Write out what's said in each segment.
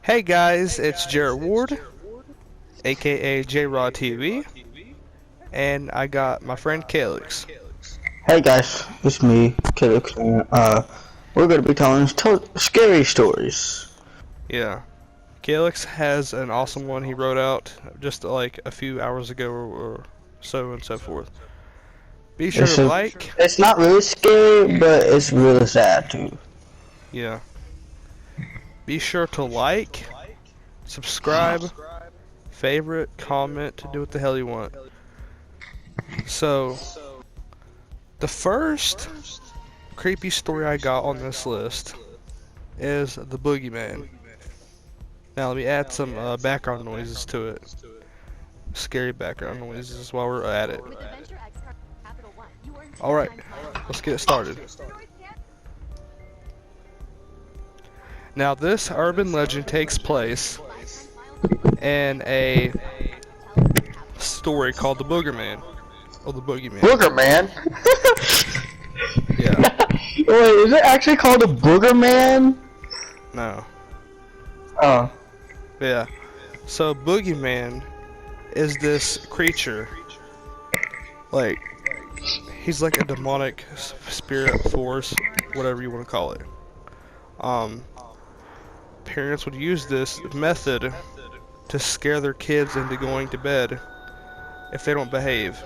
Hey guys, it's Jared Ward, aka J-Rod TV, and I got my friend Calyx. Hey guys, it's me, Calyx, and we're gonna be telling scary stories. Yeah, Calyx has an awesome one he wrote out just like a few hours ago or so and so forth. Be sure to It's a, like, it's not really scary, but it's really sad too. yeah, be sure to like, subscribe, favorite, comment, do what the hell you want. So, the first creepy story I got on this list is the Boogeyman. Now let me add some background noises to it. Scary background noises while we're at it. Alright, let's get it started. Now this urban legend takes place in a story called the Boogerman. Or the Boogeyman. Booger Man? Yeah. Wait, is it actually called a Booger Man? No. Oh. Yeah. So Boogeyman is this creature. Like, he's like a demonic spirit force, whatever you want to call it. Parents would use this method to scare their kids into going to bed if they don't behave.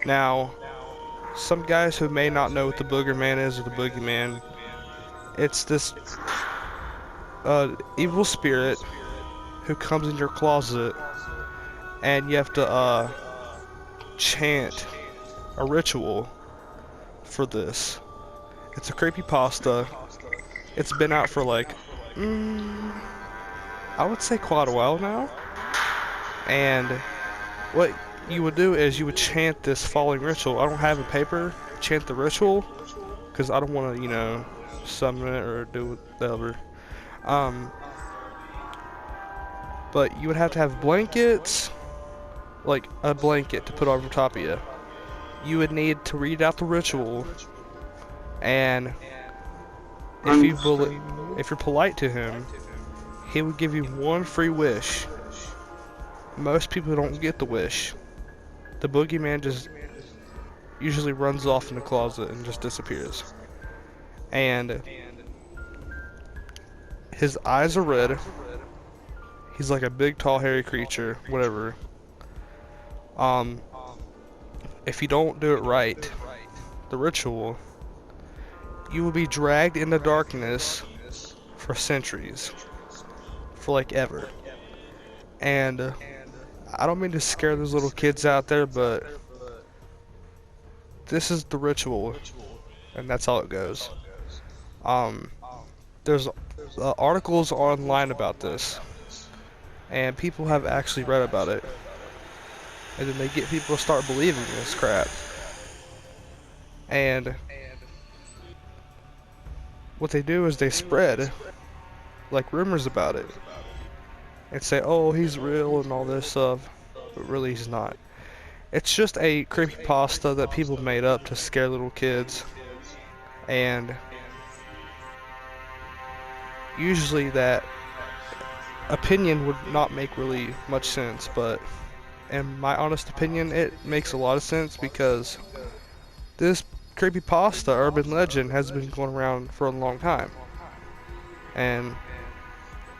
Now, some guys who may not know what the Boogerman is or the Boogeyman, it's this evil spirit who comes in your closet and you have to chant a ritual for this. It's a creepypasta. It's been out for like I would say quite a while now. And what you would do is you would chant this following ritual. I don't have a paper. Chant the ritual because I don't want to, summon it or do whatever. But you would have to have blankets, like a blanket to put over top of you. You would need to read out the ritual, and if you're polite to him, he would give you one free wish. Most people don't get the wish. The Boogeyman just usually runs off in the closet and just disappears. And his eyes are red. He's like a big, tall, hairy creature, whatever. If you don't do it right, the ritual, you will be dragged in the darkness for centuries. For like ever. And I don't mean to scare those little kids out there, but this is the ritual, and that's how it goes. There's articles online about this, and people have actually read about it, and then they get people to start believing this crap. And what they do is they spread like rumors about it and say, oh, he's real and all this stuff, but really he's not. It's just a creepypasta that people made up to scare little kids, and usually that opinion would not make really much sense, but in my honest opinion, it makes a lot of sense because this creepypasta urban legend has been going around for a long time. And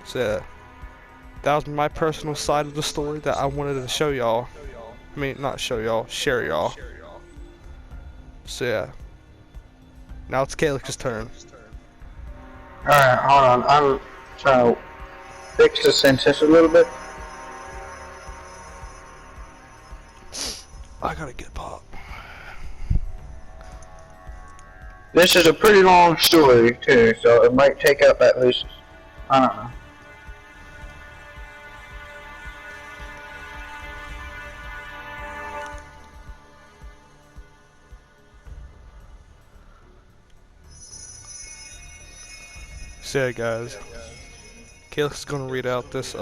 so that was my personal side of the story that I wanted to show y'all. I mean, not show y'all, share y'all. So yeah. Now it's Calyx's turn. Alright, hold on. I'm trying to fix the sentence a little bit. I gotta get pop. This is a pretty long story too, so it might take up at least, I don't know. So yeah, guys. Calyx is gonna read out this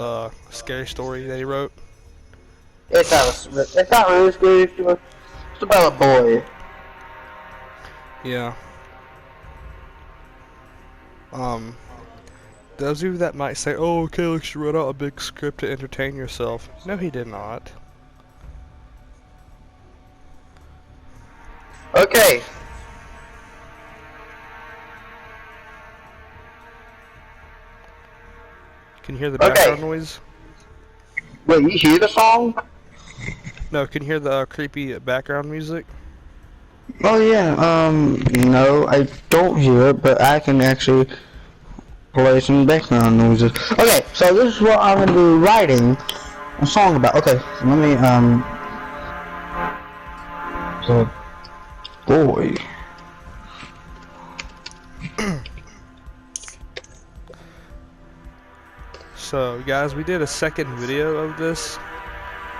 scary story that he wrote. It's not really scary. It's about a boy. Yeah. those of you that might say, "Oh, Calyx, you wrote out a big script to entertain yourself." No, he did not. Okay. Can you hear the Okay. background noise? Wait, you hear the song? No, can you hear the creepy background music? Oh yeah. No, I don't hear it, but I can actually play some background noises. Okay, so this is what I'm gonna be writing a song about. Okay, let me the boy. So, guys, we did a second video of this.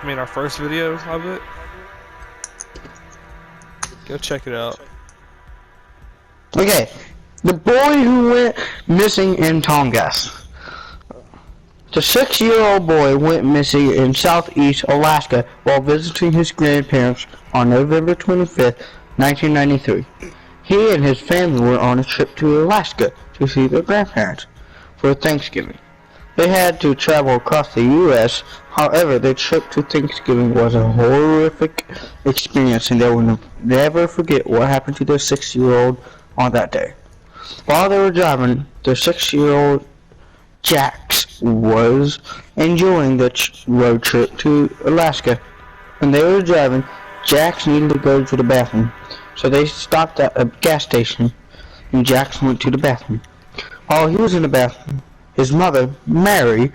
I mean, our first video of it. Go check it out. Okay, the boy who went missing in Tongass. The 6-year-old boy went missing in southeast Alaska while visiting his grandparents on November 25th, 1993. He and his family were on a trip to Alaska to see their grandparents for Thanksgiving. They had to travel across the U.S. However, their trip to Thanksgiving was a horrific experience, and they will never forget what happened to their 6-year-old on that day. While they were driving, their 6-year-old Jax was enjoying the road trip to Alaska. When they were driving, Jax needed to go to the bathroom, so they stopped at a gas station, and Jax went to the bathroom. While he was in the bathroom, his mother, Mary,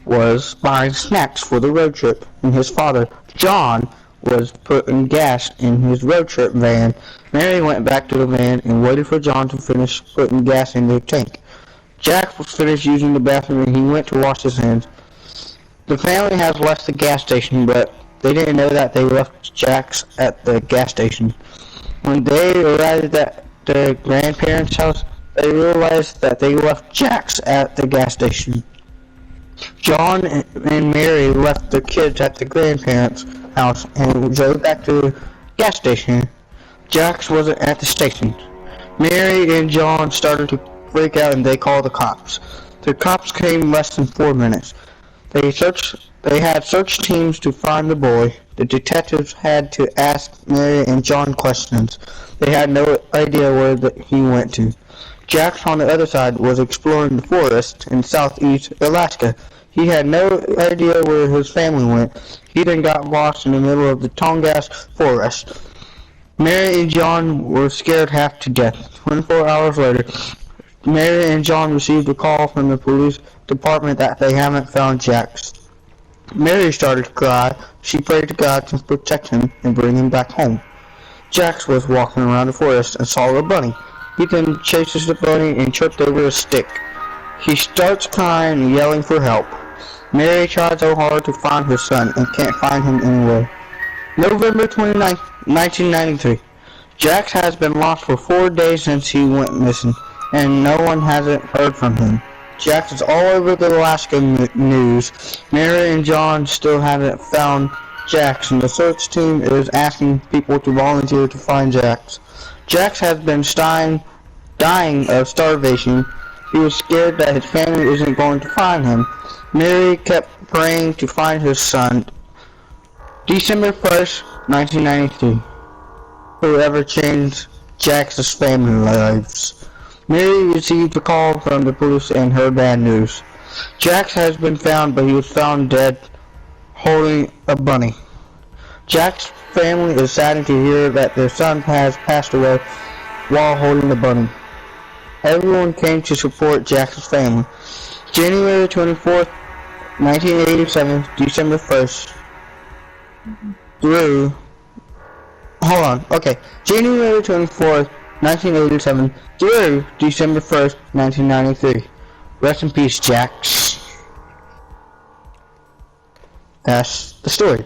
was buying snacks for the road trip, and his father, John, was putting gas in his road trip van. Mary went back to the van and waited for John to finish putting gas in the tank. Jack was finished using the bathroom and he went to wash his hands. The family has left the gas station, but they didn't know that they left Jax at the gas station. When they arrived at their grandparents' house, they realized that they left Jax at the gas station. John and Mary left the kids at the grandparents' house and drove back to the gas station. Jax wasn't at the station. Mary and John started to freak out and they called the cops. The cops came in less than 4 minutes. They had search teams to find the boy. The detectives had to ask Mary and John questions. They had no idea where he went to. Jack, on the other side, was exploring the forest in southeast Alaska. He had no idea where his family went. He then got lost in the middle of the Tongass forest. Mary and John were scared half to death. 24 hours later, Mary and John received a call from the police department that they haven't found Jax. Mary started to cry. She prayed to God to protect him and bring him back home. Jax was walking around the forest and saw a bunny. He then chases the bunny and tripped over a stick. He starts crying and yelling for help. Mary tried so hard to find her son and can't find him anywhere. November 29, 1993. Jax has been lost for 4 days since he went missing, and no one hasn't heard from him. Jax is all over the Alaska news. Mary and John still haven't found Jax, and the search team is asking people to volunteer to find Jax. Jax has been dying of starvation. He was scared that his family isn't going to find him. Mary kept praying to find his son. December 1st, 1993. Whoever changed Jax's family lives. Mary received a call from the police and heard bad news. Jax has been found, but he was found dead holding a bunny. Jax's family is saddened to hear that their son has passed away while holding the bunny. Everyone came to support Jax's family. January 24th, 1987, December 1st, through... Hold on, okay. January 24th, 1987, through December 1st, 1993. Rest in peace, Jax. That's the story.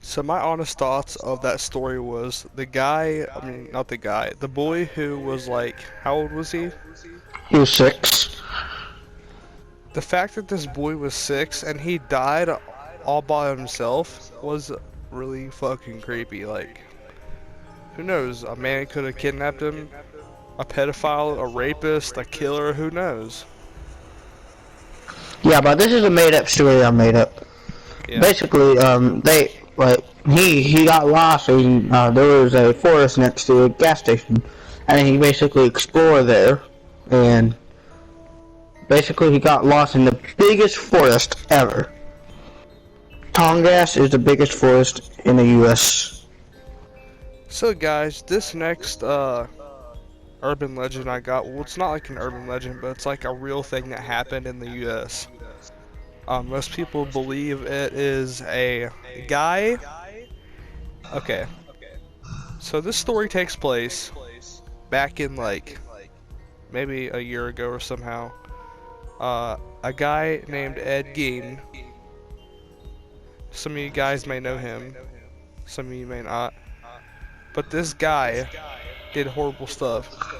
So my honest thoughts of that story was the guy, not the guy, the boy who was like, how old was he? He was 6. The fact that this boy was 6 and he died all by himself was really fucking creepy. Like, who knows? A man could have kidnapped him, a pedophile, a rapist, a killer, who knows? Yeah, but this is a made up story I made up. Yeah. Basically, he got lost and there was a forest next to a gas station, and he basically explored there, and basically he got lost in the biggest forest ever. Tongass is the biggest forest in the U.S. So guys, this next urban legend I got, well, it's not like an urban legend, but it's like a real thing that happened in the U.S. Most people believe it is a guy. Okay, so this story takes place back in like maybe a year ago or somehow. A guy named Ed Gein. Some of you guys may know him, some of you may not. But this guy did horrible stuff.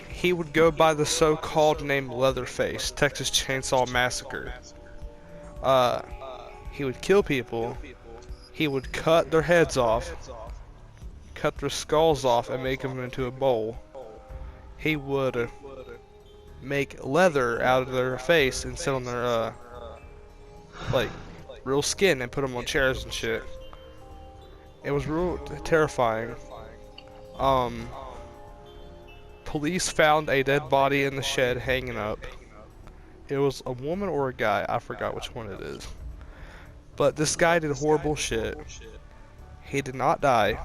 He would go by the so-called name Leatherface, Texas Chainsaw Massacre. He would kill people. He would cut their heads off, cut their skulls off, and make them into a bowl. He would make leather out of their face and sit on their like real skin and put them on chairs and shit. It was real terrifying. Police found a dead body in the shed hanging up. It was a woman or a guy, I forgot which one it is. But this guy did horrible shit. He did not die,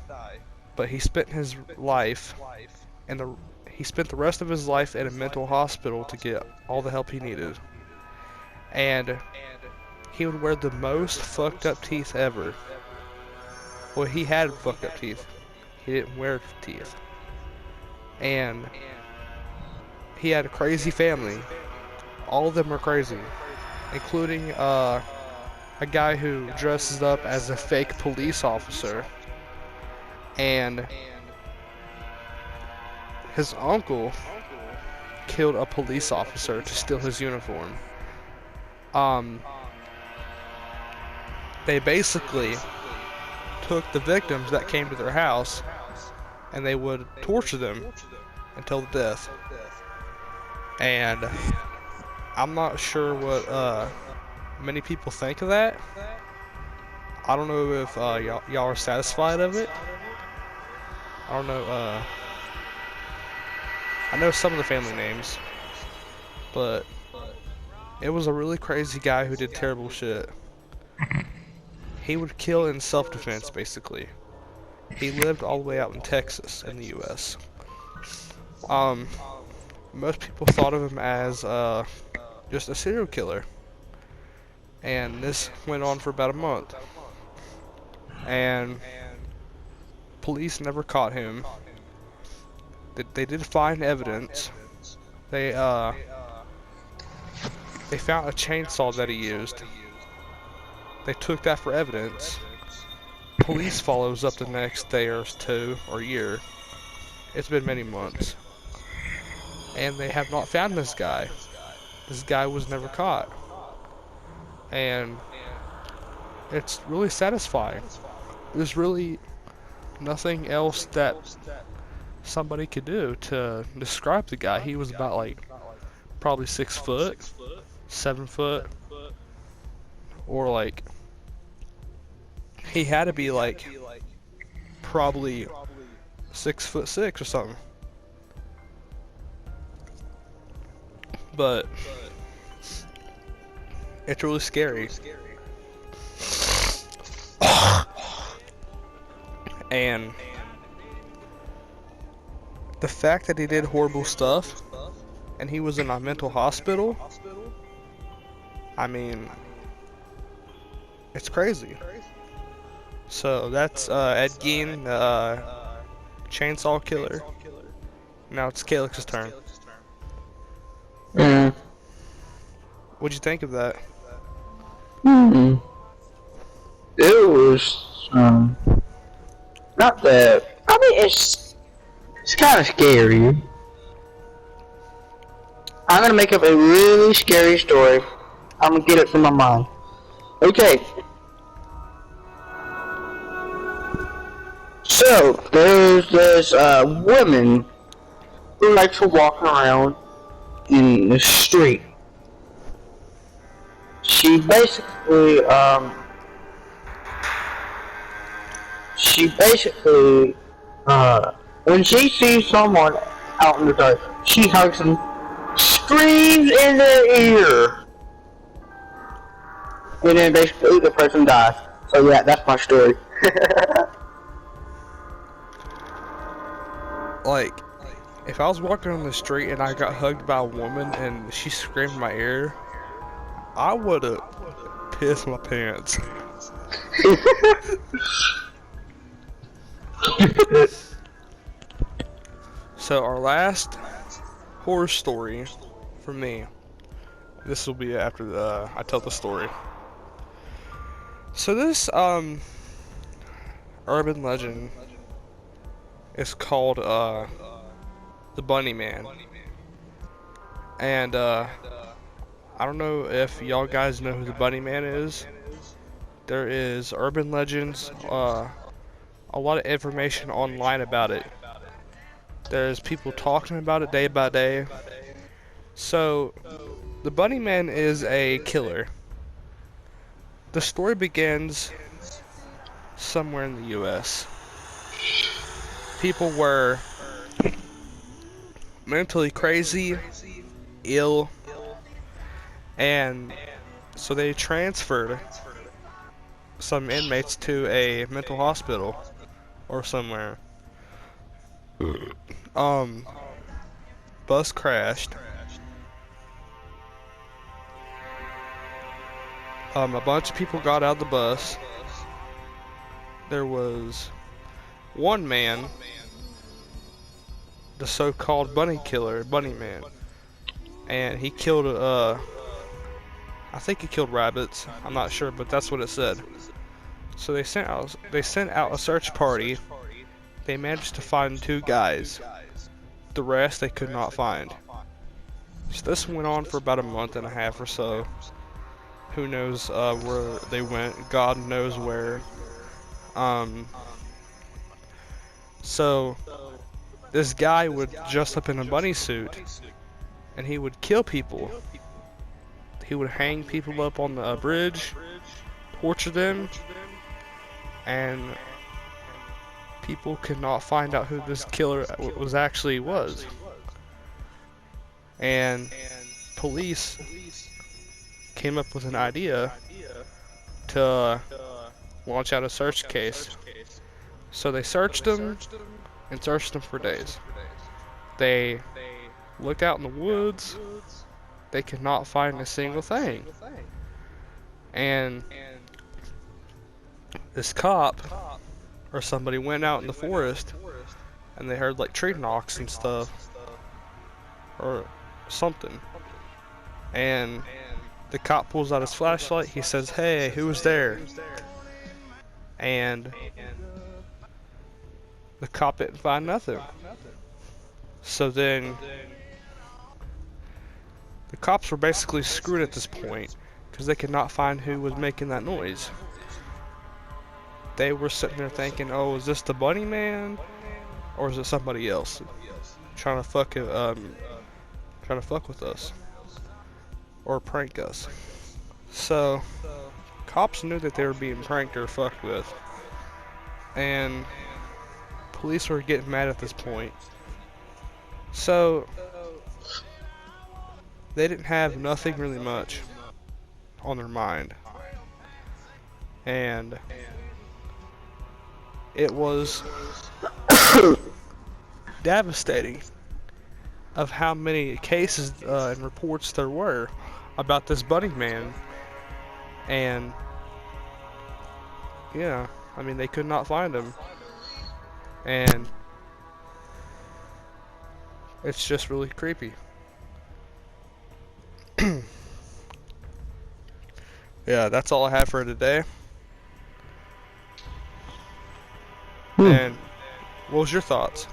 but he spent his life he spent the rest of his life in a mental hospital to get all the help he needed. And he would wear the most fucked up teeth ever. Well, he had fucked up teeth. He didn't wear teeth. And he had a crazy family. All of them are crazy, including a guy who dresses up as a fake police officer. And his uncle killed a police officer to steal his uniform. They basically took the victims that came to their house and they would torture them until death. And I'm not sure what many people think of that. I don't know if y'all are satisfied of it. I don't know. I know some of the family names, but it was a really crazy guy who did terrible shit. He would kill in self-defense, basically. He lived all the way out in Texas, in the U.S. Most people thought of him as just a serial killer. And this went on for about a month. And police never caught him. They did find evidence. They found a chainsaw that he used. They took that for evidence. Police follows up the next day or two or year. It's been many months. And they have not found this guy. This guy was never caught. And it's really satisfying. There's really nothing else that somebody could do to describe the guy. He was about like probably 6 foot, 7 foot, or like he had to be like probably 6'6" or something. But it's really scary. And the fact that he did horrible stuff and he was in a mental hospital, I mean, it's crazy. So that's Ed Gein, chainsaw killer. Now it's Calyx's turn. What'd you think of that? It was not that. I mean, it's kind of scary. I'm gonna make up a really scary story. I'm gonna get it from my mind. Okay. So there's this woman who likes to walk around in the street, she basically, she basically, when she sees someone out in the dark, she hugs them, screams in their ear, and then basically the person dies. So yeah, that's my story. Like, if I was walking on the street and I got hugged by a woman and she screamed in my ear, I would've pissed my pants. So our last horror story for me. This will be after I tell the story. So this urban legend is called the Bunny Man, and I don't know if y'all guys know who the Bunny Man is. There is urban legends, a lot of information online about it. There's people talking about it day by day. So the Bunny Man is a killer. The story begins somewhere in the US. People were mentally crazy, ill, and so they transferred some inmates to a mental hospital or somewhere. Bus crashed. A bunch of people got out of the bus. There was one man, the so-called bunny killer, Bunny Man, and he killed I think he killed rabbits. I'm not sure, but that's what it said. So they sent out a search party. They managed to find 2 guys. The rest they could not find. So this went on for about a month and a half or so. Who knows where they went? God knows where. So this guy would dress up in a bunny suit, and he would kill people. He would hang people up on the bridge, torture them, and people could not find out who this killer was. And police came up with an idea to launch out a search case. So they searched him and searched him for days. They looked out in the woods. They could not find a single thing. And this cop or somebody went out in the forest and they heard like tree knocks and stuff or something. And the cop pulls out his flashlight. He says, "Hey, who was there?" And the cop didn't find nothing. So then the cops were basically screwed at this point because they could not find who was making that noise. They were sitting there thinking, "Oh, is this the Bunny Man, or is it somebody else trying to fuck with us or prank us?" So cops knew that they were being pranked or fucked with, and police were getting mad at this point. So they didn't have nothing really much on their mind, and it was devastating of how many cases and reports there were about this Bunny Man. And yeah, I mean, they could not find him, and it's just really creepy. Yeah, that's all I have for today. And what was your thoughts?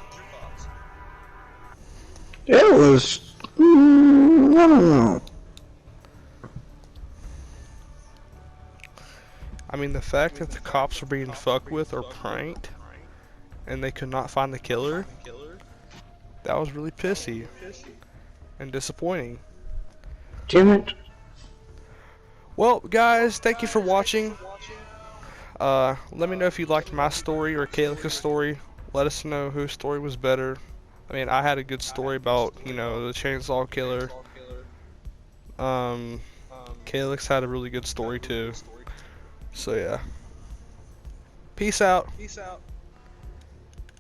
It was, I don't know. I mean, the fact that the cops were being fucked with or pranked and they could not find the killer, that was really pissy and disappointing. Damn it. Well, guys, thank you for watching. Let me know if you liked my story or Calyx's story. Let us know whose story was better. I mean, I had a good story about, the chainsaw killer. Um, Calyx had a really good story too. So yeah. Peace out.